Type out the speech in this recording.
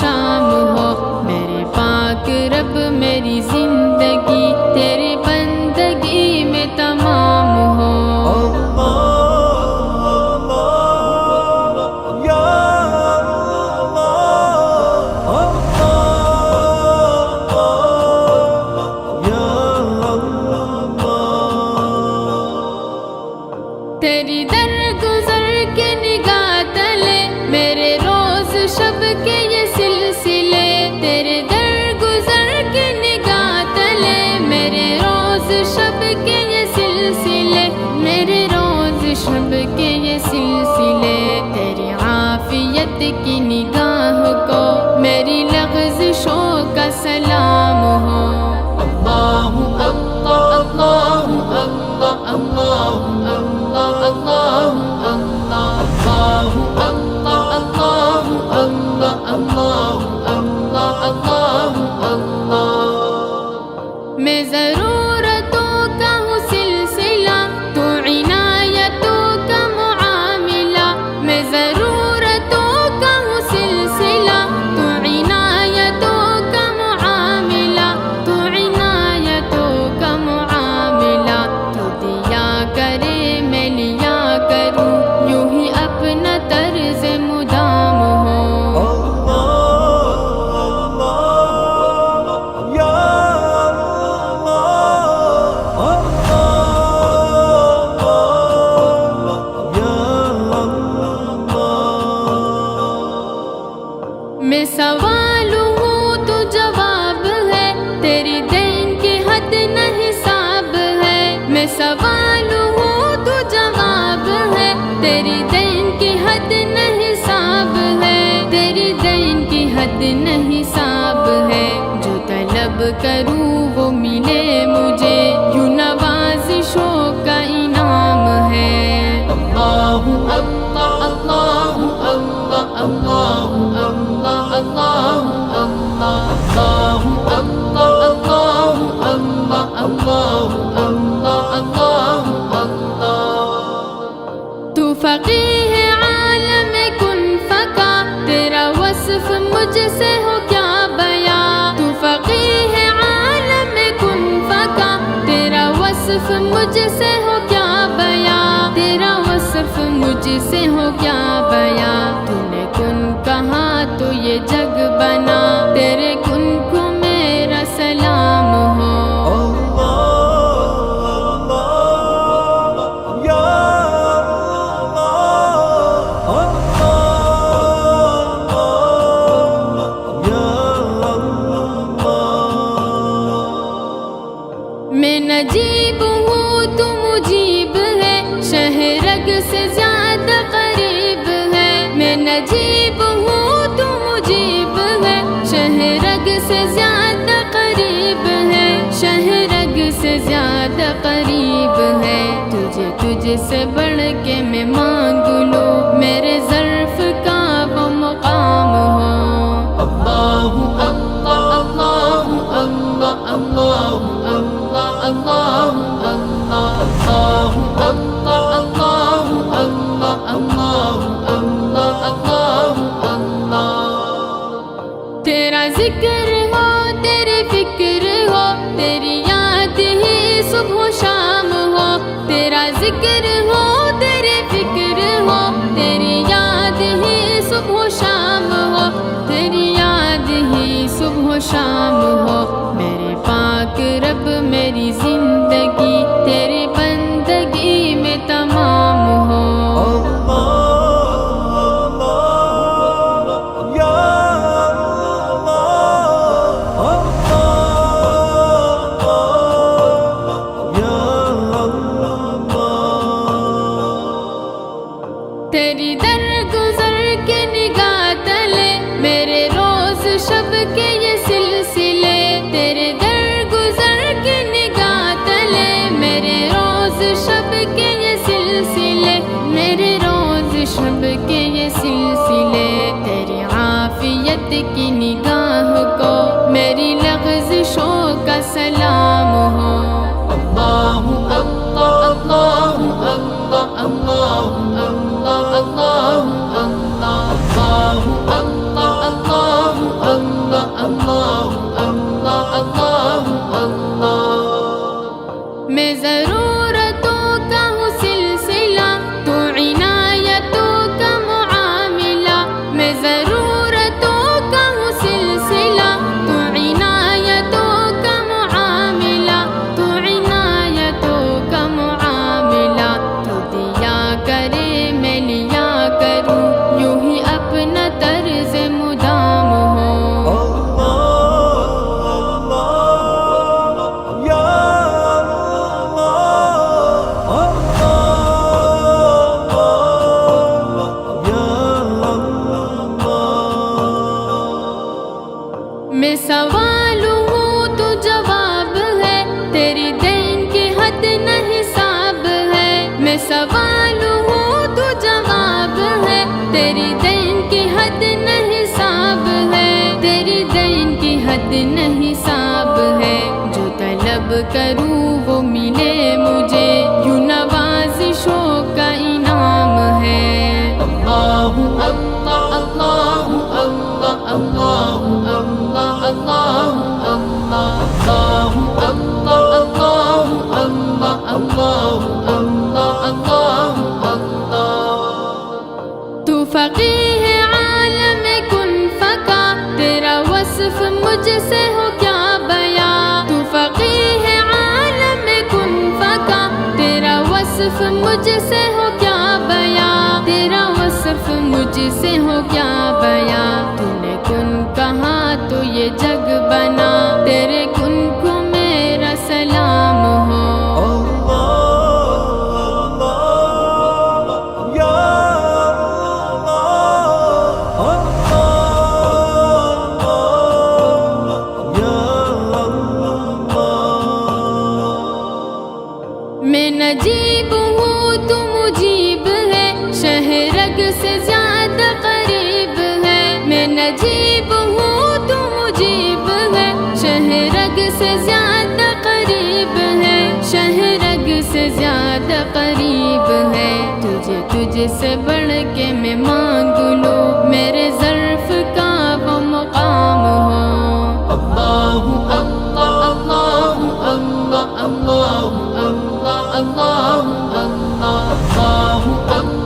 شام ہو، میرے پاک رب میری زندگی تیری بندگی میں تمام ہو۔ تیری درگزر کے نگاہ تلے میرے روز شب کے یہ سلسلے، تیرے درگزر کے نگاہ تلے میرے روز شب کے یہ سلسلے، میرے روز شب کے یہ سلسلے، تیری عافیت کی نگاہ کو میری لغزشوں کا سلام ہو۔ اللہ اللہ اللہ اللہ اللہ میں ضرورتوں کا ہوں سلسلہ، تو عنایتوں کا معاملہ، میں ضرورتوں کا ہوں سلسلہ، تو عنایتوں کا معاملہ، تو عنایتوں کا معاملہ، تو دیا کرے میں لیا کروں، یوں ہی اپنا طرز مدام ہو۔ میں سوال ہوں تو جواب ہے، تیری دین کی حد نہ حساب ہے، میں سوال ہوں تو جواب ہے، تیری دین کی حد نہ حساب ہے، تیری دین کی حد نہ حساب ہے، جو طلب کروں وہ ملے مجھے، یوں نوازشوں کا انعام ہے۔ اللہ اللہ اللہ اللہ اللہ تو فقیہ عالم کن فکا، تیرا وصف مجھ سے ہو کیا بیان، تو فقیہ عالم کن فکا، تیرا وصف مجھ سے ہو کیا بیان، تیرا وصف مجھ سے ہو کیا بیان، تو نے کن کہا تو یہ جگ بنا، تیرے کن کو میرا سلام ہو۔ میں نجیب ہوں تو مجیب ہے، شہرگ سے زیادہ قریب ہے، میں نجیب ہوں تو مجیب ہے، شہرگ سے زیادہ قریب ہے، شہرگ سے زیادہ قریب ہے، تجھ سے بڑھ کے میں مانگ لوں، میرے ظرف کا وہ مقام ہو۔ اللہ اللہ اللہ اللہ اللہ تیرا ذکر ہو تیری فکر ہو، تیری یاد ہی صبح و شام ہو، تیرا ذکر ہو تیری فکر ہو، تیری یاد ہی صبح و شام ہو، تیری یاد ہی صبح و شام ہو، میرے پاک رب میری زندگی تیری بندگی میں تمام ہو۔ تیری درگزر کے نگاہ تلے میرے روز شب کے یہ سلسلے، تیرے درگزر کے نگاہ تلے میرے روز شب کے یہ سلسلے، میرے روز شب کے یہ سلسلے، تیری عافیت کی نگاہ کو میری لغزشوں کا سلام ہو۔ اللہ اللہ اللہ اللہ اللہ اللہ اللہ اللہ اللہ اللہ میں سوال ہوں تو جواب ہے، تیری دین کی حد نہ حساب ہے۔ میں سوال ہوں تو جواب ہے، تیری دین کی حد نہ حساب ہے، تیری دین کی حد نہ حساب ہے۔ جو طلب کروں وہ ملے مجھے، یوں نوازشوں کا انعام ہے۔ اللہ اللہ اللہ اللہ اللہ اللہ اللہ اللہ اللہ اللہ اللہ اللہ اللہ۔ تو فقیہ عالم کن فکا، تیرا وصف مجھ سے ہو کیا بیان۔ تو فقیہ عالم کن فکا، تیرا وصف مجھ سے ہو کیا بیان، تیرا وصف مجھ سے ہو کیا بیان۔ تو نے کن کہا تو یہ جگ بنا، تیرے کن کو میرا سلام ہو۔ میں نجیب ہوں تو مجیب ہے، شہرگ سے زیادہ قریب ہے۔ میں نجیب ہوں تو مجیب ہے، شہرگ سے زیادہ قریب ہے، شہرگ سے زیادہ قریب ہے۔ تجھ سے بڑھ کے میں مانگ لوں، میرے ظرف کا وہ مقام ہو۔ اللہ اللہ اللہ اللہ اللہ اللہ اللہ اللہ اللہ